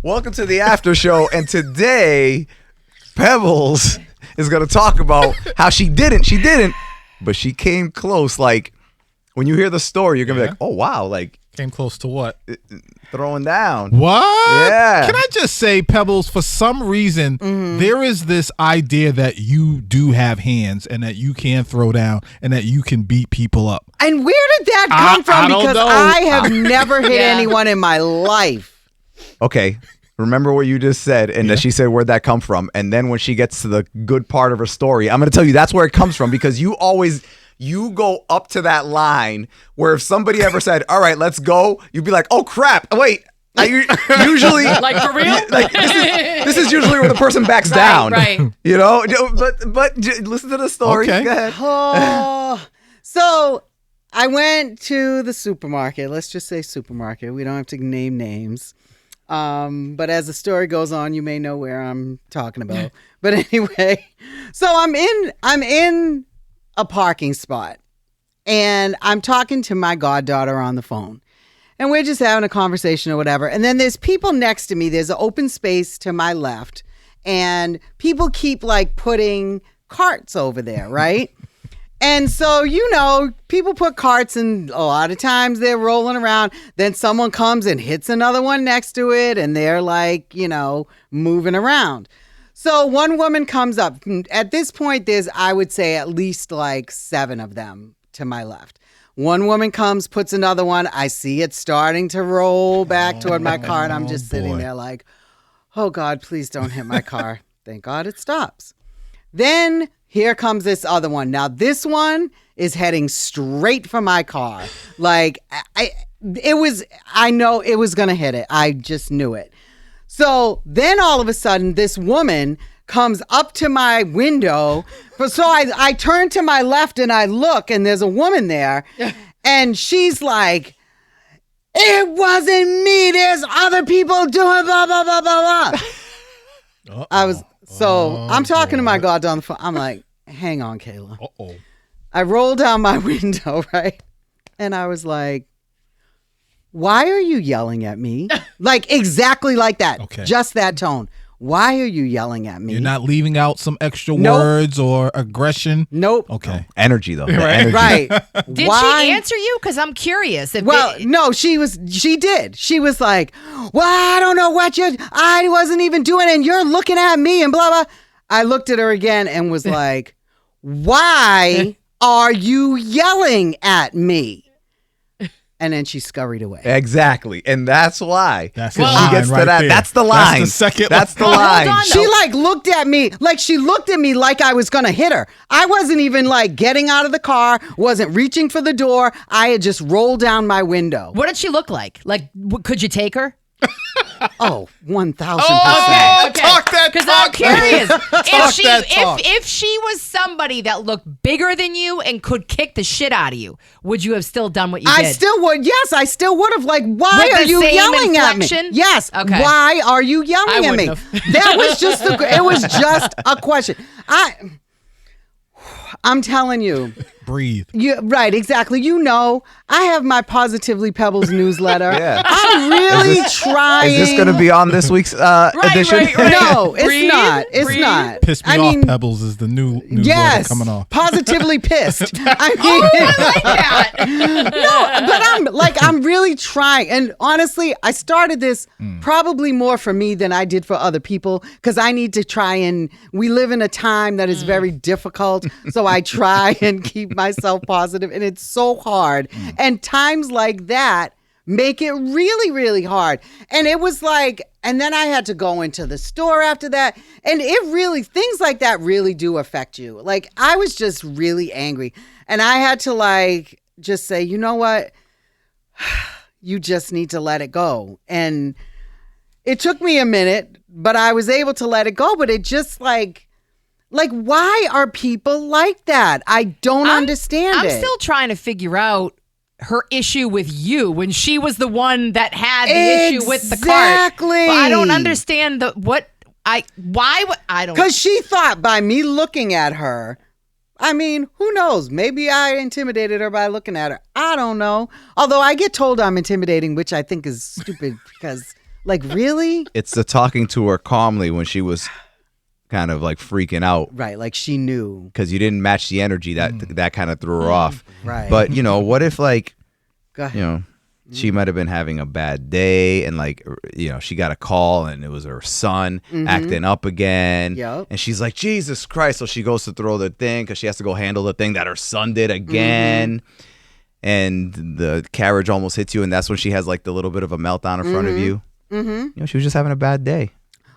Welcome to the after show. And today, Pebbles is going to talk about how she didn't, but she came close. Like, when you hear the story, you're going to be like, oh, wow. Like, came close to what? Throwing down. What? Yeah. Can I just say, Pebbles, for some reason, there is this idea that you do have hands and that you can throw down and that you can beat people up. And where did that come from? I don't Because know. I have never hit anyone in my life. Okay. Remember what you just said, and that she said where'd that come from. And then when she gets to the good part of her story, I'm going to tell you that's where it comes from, because you go up to that line where if somebody ever said, all right, let's go, you'd be like, oh, crap. Wait. Usually, like for real, like this is usually where the person backs down. Right. You know, but listen to the story. Okay. Go ahead. Oh, so I went to the supermarket. Let's just say supermarket. We don't have to name names. But as the story goes on, you may know where I'm talking about. But anyway, so I'm in a parking spot, and I'm talking to my goddaughter on the phone. And we're just having a conversation or whatever. And then there's people next to me. There's an open space to my left. And people keep like putting carts over there, right? And so, people put carts, and a lot of times they're rolling around. Then someone comes and hits another one next to it. And they're like, moving around. So one woman comes up. At this point, there's, I would say, at least like 7 of them to my left. One woman comes, puts another one. I see it starting to roll back toward my car, and I'm just sitting there like, oh, God, please don't hit my car. Thank God it stops. Then here comes this other one. Now, this one is heading straight for my car. Like, I know it was going to hit it. I just knew it. So then all of a sudden, this woman comes up to my window. So I turn to my left and I look, and there's a woman there, and she's like, it wasn't me. There's other people doing blah, blah, blah, blah, blah. I'm talking to my God on the phone. I'm like, hang on, Kayla. Uh-oh. I rolled down my window, right? And I was like, why are you yelling at me? Like, exactly like that. Okay. Just that tone. Why are you yelling at me? You're not leaving out some extra Nope. words or aggression? Nope. Okay. Energy, though. The Right. energy. Right. Did Why? she answer you? Because I'm curious. No, she did. She was like, well, I don't know what I wasn't even doing, and you're looking at me and blah, blah. I looked at her again and was like, why are you yelling at me? And then she scurried away. Exactly. And that's why. That's She the line gets to right that. there. That's the line. That's the second That's the line. line. Hold on, She looked at me like I was going to hit her. I wasn't even like getting out of the car, wasn't reaching for the door. I had just rolled down my window. What did she look like? Like, could you take her? Oh, 1,000%. Oh, talk that Because talk. I'm curious. Talk. If she was somebody that looked bigger than you and could kick the shit out of you, would you have still done what you did? I still would. Yes, I still would have. Like, why With are the you same yelling at me? inflection? Yes. Okay. Why are you yelling I at me? wouldn't have. That was just it was just a question. I'm telling you. Breathe. Right, exactly. I have my Positively Pebbles newsletter. Yeah. I'm really trying. Is this going to be on this week's edition? right. No, it's Breathe, not. It's breathe. not. Piss me off, Pebbles is the new newsletter Yes, coming off. Positively pissed. I mean, I like that. no, but I'm really trying. And honestly, I started this probably more for me than I did for other people, because I need to try, and we live in a time that is very difficult. So I try and keep myself positive, and it's so hard. And times like that make it really, really hard. And it was like, and then I had to go into the store after that. And things like that really do affect you. Like, I was just really angry, and I had to like just say, you know what? You just need to let it go. And it took me a minute, but I was able to let it go. But it just like, why are people like that? I don't understand I'm it. still trying to figure out her issue with you when she was the one that had the issue with the cart. Exactly. But I don't understand I don't. Because she thought by me looking at her, I mean, who knows? Maybe I intimidated her by looking at her. I don't know. Although I get told I'm intimidating, which I think is stupid because Like, really? It's the talking to her calmly when she was kind of like freaking out Right, like she knew. because you didn't match the energy that kind of threw her off. Right. But what if like Go ahead. she might have been having a bad day and like she got a call and it was her son acting up again. Yep. And she's like, Jesus Christ. So she goes to throw the thing because she has to go handle the thing that her son did again. And the carriage almost hits you, and that's when she has like the little bit of a meltdown in front of you. She was just having a bad day.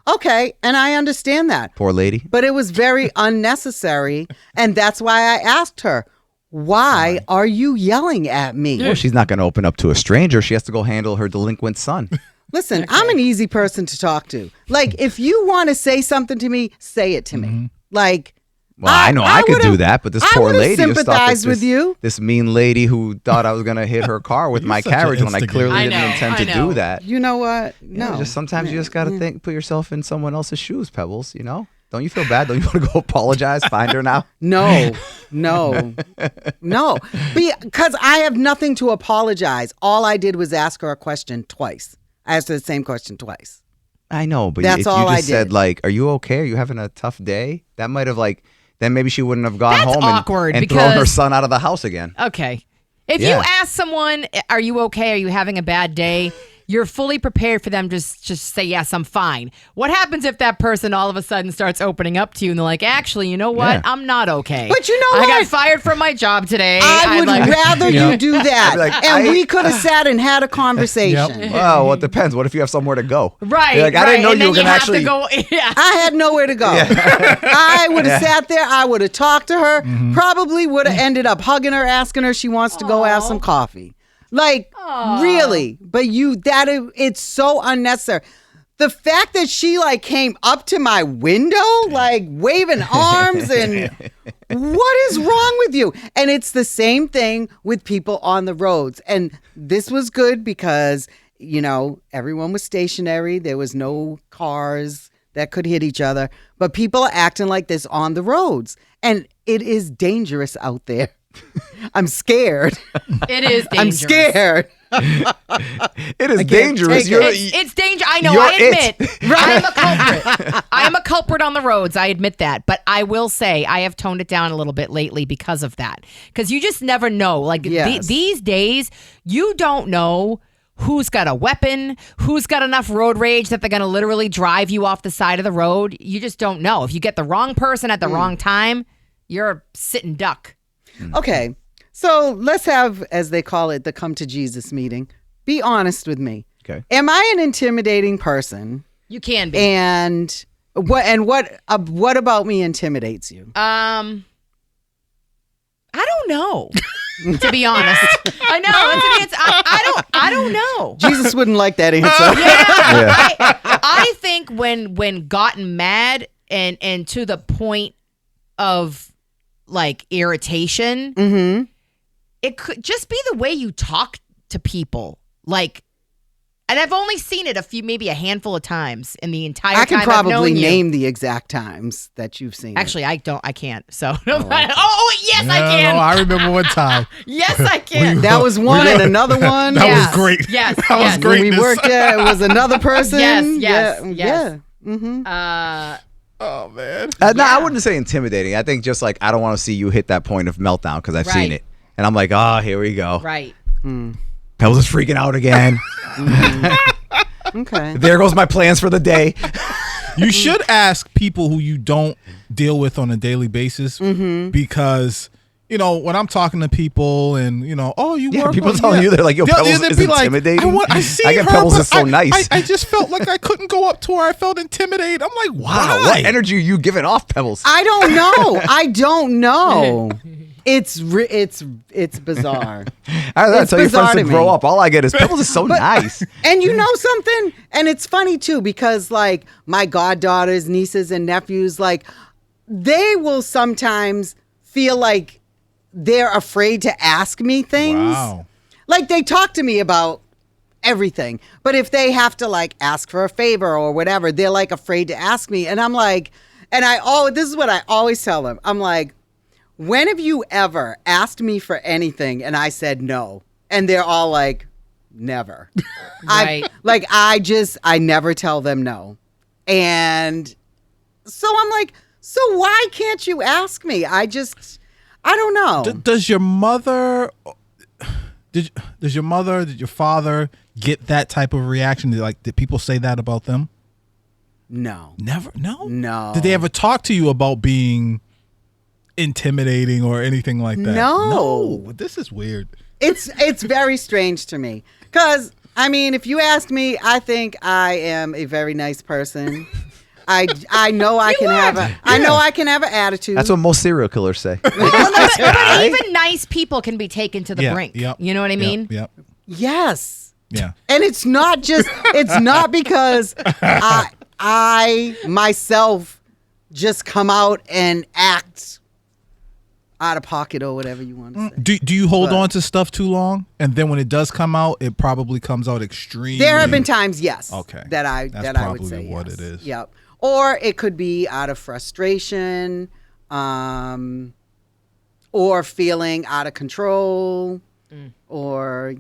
Okay, and I understand that. Poor lady. But it was very unnecessary, and that's why I asked her, why are you yelling at me? Well, she's not going to open up to a stranger. She has to go handle her delinquent son. Listen, I'm an easy person to talk to. Like, if you want to say something to me, say it to me. Like, Well, I know I could do that, but this poor lady just thought sympathized that with you. This mean lady who thought I was going to hit her car with my such an carriage when I instigator. clearly I didn't know, intend I to know. do that. You know what? Yeah, No. just sometimes you just got to put yourself in someone else's shoes, Pebbles, Don't you feel bad? Don't you want to go apologize? Find her now? No. Because I have nothing to apologize. All I did was ask her a question twice. I asked her the same question twice. I know, but That's if you all I just said, did. like, are you okay? Are you having a tough day? That might have, like, then maybe she wouldn't have gone That's home awkward and thrown her because- son out of the house again. Okay. If Yeah. you ask someone, are you okay? Are you having a bad day? You're fully prepared for them to just say, yes, I'm fine. What happens if that person all of a sudden starts opening up to you and they're like, actually, you know what? Yeah. I'm not okay. But you know I what? got fired from my job today. I would rather you do that. I'd be like, and I- we could have sat and had a conversation. Well, it depends. What if you have somewhere to go? Right. You're like, I right. didn't know and you then were going to have actually. to go. Yeah. I had nowhere to go. I would have sat there. I would have talked to her. Probably would have ended up hugging her, asking her she wants to go have some coffee. Like, really? But it's so unnecessary. The fact that she like came up to my window, like waving arms and what is wrong with you? And it's the same thing with people on the roads. And this was good because, everyone was stationary. There was no cars that could hit each other. But people are acting like this on the roads. And it is dangerous out there. I'm scared. It is dangerous. I'm scared. It is dangerous. take it. It's dangerous. I know. You're I admit. it. I am a culprit. I am a culprit on the roads. I admit that. But I will say I have toned it down a little bit lately because of that. Because you just never know. Like Yes. these days, you don't know who's got a weapon, who's got enough road rage that they're going to literally drive you off the side of the road. You just don't know. If you get the wrong person at the wrong time, you're a sitting duck. Okay. So let's have, as they call it, the come to Jesus meeting. Be honest with me. Okay. Am I an intimidating person? You can be. And what about me intimidates you? I don't know. To be honest, I know I don't know. Jesus wouldn't like that answer. I think when gotten mad and to the point of like irritation, it could just be the way you talk to people. Like, and I've only seen it maybe a handful of times in the entire I can time I've known probably you. name the exact times that you've seen. Actually, I can't. So, yes, I can. No, I remember one time. Yes, I can. that was one, and another one. That Yes, was great. yes, That was yes. great. When we worked there, it was another person. Yes. Yeah. Oh man. No, I wouldn't say intimidating. I think just like I don't want to see you hit that point of meltdown because I've seen Right. it. And I'm like, here we go. Right. Pebbles is freaking out again. Okay. There goes my plans for the day. You should ask people who you don't deal with on a daily basis because when I'm talking to people and you Yeah, work people on- telling you they're like, yo, Pebbles they'd is be like, intimidating. I see I get her, Pebbles but is so nice. I just felt like I couldn't go up to her. I felt intimidated. I'm like, Wow, why? what energy are you giving off, Pebbles? I don't know. It's bizarre. I It's tell your bizarre friends to to grow me. up. All I get is Pebbles is so nice. And you know something? And it's funny too because like my goddaughters, nieces, and nephews, like they will sometimes feel like they're afraid to ask me things. Wow. Like they talk to me about everything, but if they have to like ask for a favor or whatever, they're like afraid to ask me. And I'm like, this is what I always tell them. I'm like, when have you ever asked me for anything and I said no? And they're all like, never. Right. I never tell them no. And so I'm like, so why can't you ask me? I don't know. Does your mother, did your father get that type of reaction? Did people say that about them? No. Never? No? No. Did they ever talk to you about being intimidating or anything like that? No. This is weird. It's very strange to me. Because, I mean, if you ask me, I think I am a very nice person. I know I can have an attitude. That's what most serial killers say. But even nice people can be taken to the brink. Yep, You know what I mean? Yep. Yes. Yeah. And it's not because I myself just come out and act out of pocket or whatever you want to say. Do you hold on to stuff too long, and then when it does come out, it probably comes out extremely? There have been times, yes, Okay. that I would say probably what yes. it is. Yep. Or it could be out of frustration, or feeling out of control, or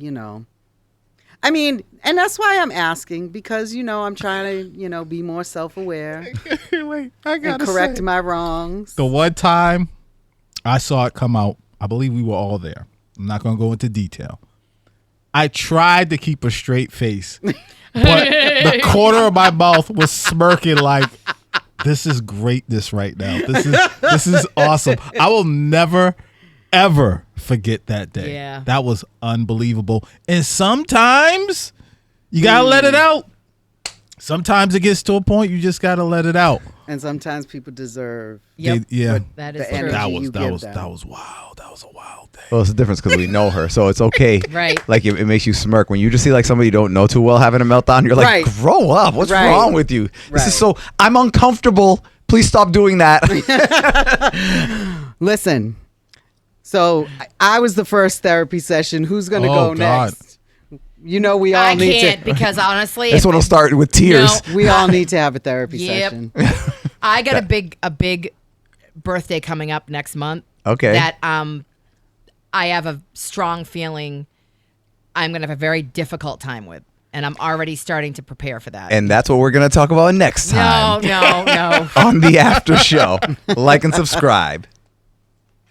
I mean, and that's why I'm asking, because I'm trying to be more self-aware Wait, I and gotta correct say. my wrongs. The one time I saw it come out, I believe we were all there. I'm not going to go into detail. I tried to keep a straight face, but the corner of my mouth was smirking like, this is greatness right now. This is awesome. I will never, ever forget that day. Yeah. That was unbelievable. And sometimes you got to let it out. Sometimes it gets to a point you just got to let it out. And sometimes people deserve. Yep. Yeah. That The is true. energy That you was give them. wild. That was a wild day. Well, it's a difference because we know her, so it's okay. Right. Like it makes you smirk when you just see like somebody you don't know too well having a meltdown. You're like, Right. grow up. What's Right. wrong with you? This Right. is so. I'm uncomfortable. Please stop doing that. Listen, so I was the first therapy session. Who's going to Oh, go God. next? We all I need can't to. because honestly, This one will start with tears. No. We all need to have a therapy Yep. session. I got a big birthday coming up next month. Okay. That I have a strong feeling I'm gonna have a very difficult time with, and I'm already starting to prepare for that. And that's what we're gonna talk about next time no. on the after show. Like and subscribe.